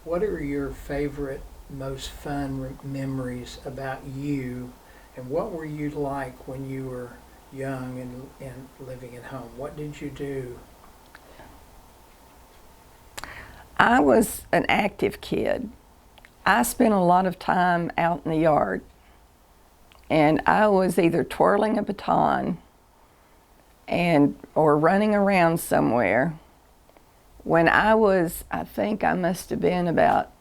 what are your favorite, most fun memories about you, and what were you like when you were young and living at home? What did you do? I was an active kid. I spent a lot of time out in the yard, and I was either twirling a baton or running around somewhere. When I think I must have been about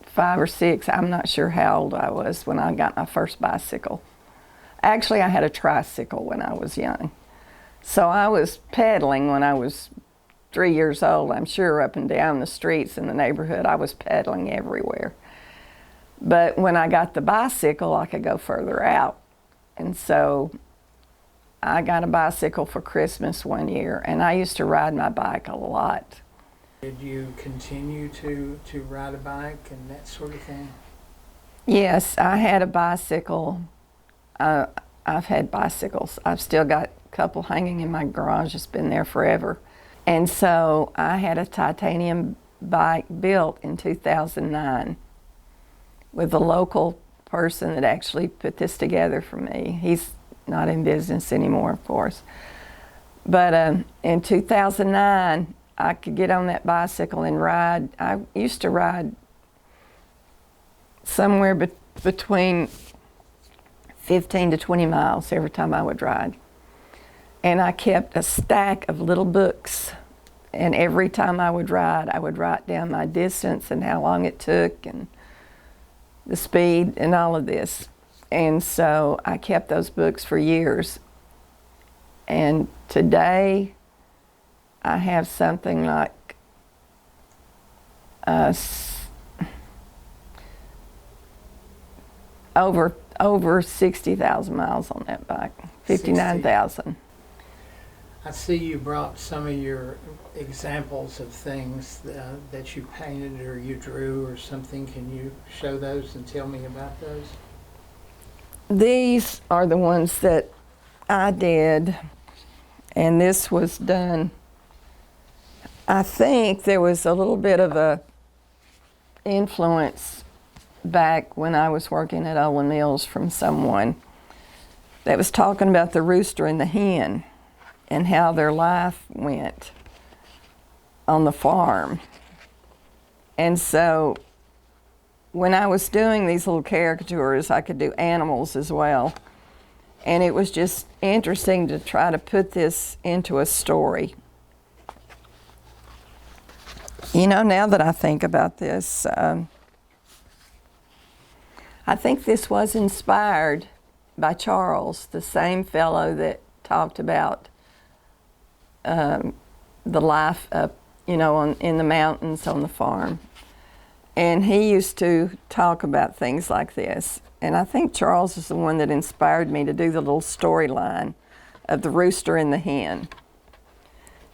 5 or 6. I'm not sure how old I was when I got my first bicycle. Actually, I had a tricycle when I was young. So I was pedaling when I was 3 years old, I'm sure, up and down the streets in the neighborhood. I was pedaling everywhere. But when I got the bicycle, I could go further out. And so I got a bicycle for Christmas one year, and I used to ride my bike a lot. Did you continue to ride a bike and that sort of thing? Yes, I had a bicycle. I've had bicycles. I've still got a couple hanging in my garage. It's been there forever. And so I had a titanium bike built in 2009 with a local person that actually put this together for me. He's not in business anymore, of course. But in 2009, I could get on that bicycle and ride. I used to ride somewhere between 15 to 20 miles every time I would ride. And I kept a stack of little books. And every time I would write down my distance and how long it took and the speed and all of this. And so I kept those books for years. And today I have something like over 60,000 miles on that bike, 59,000. I see you brought some of your examples of things that you painted or you drew or something. Can you show those and tell me about those? These are the ones that I did, and this was done. I think there was a little bit of a influence back when I was working at Olin Mills from someone that was talking about the rooster and the hen and how their life went on the farm. And so when I was doing these little caricatures, I could do animals as well. And it was just interesting to try to put this into a story. You know, now that I think about this, I think this was inspired by Charles, the same fellow that talked about the life up, in the mountains on the farm. And he used to talk about things like this. And I think Charles is the one that inspired me to do the little storyline of the rooster and the hen.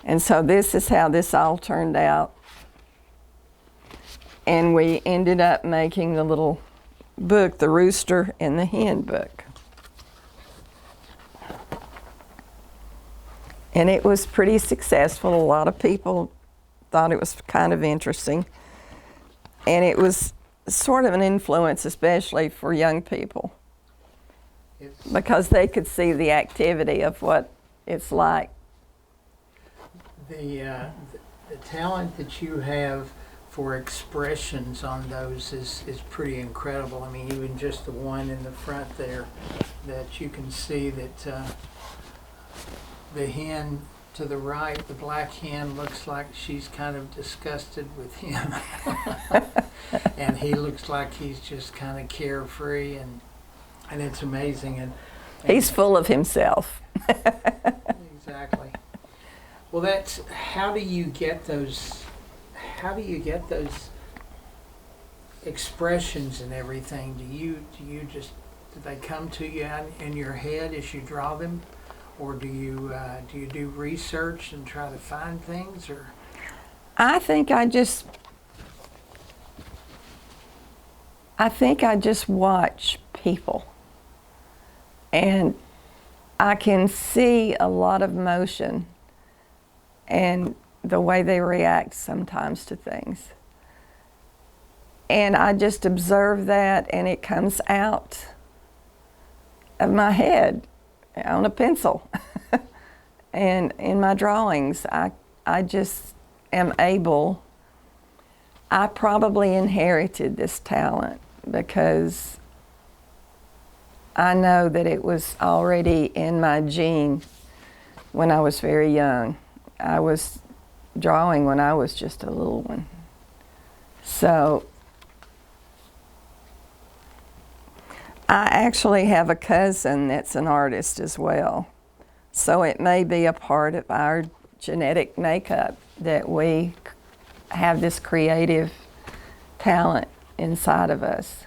And so this is how this all turned out. And we ended up making the little book, The Rooster and the Hen book. And it was pretty successful. A lot of people thought it was kind of interesting. And it was sort of an influence, especially for young people, because they could see the activity of what it's like. The talent that you have for expressions on those is pretty incredible. I mean, even just the one in the front there, that you can see that the hen to the right, the black hen, looks like she's kind of disgusted with him. And he looks like he's just kind of carefree, and it's amazing. And he's full of himself. Exactly. Well, that's, how do you get those expressions and everything? Do they come to you in your head as you draw them? Or do you do research and try to find things? Or I think I just watch people, and I can see a lot of motion and the way they react sometimes to things. And I just observe that, and it comes out of my head on a pencil. And in my drawings, I just am able, I probably inherited this talent because I know that it was already in my gene when I was very young. I was drawing when I was just a little one. So I actually have a cousin that's an artist as well. So it may be a part of our genetic makeup that we have this creative talent inside of us.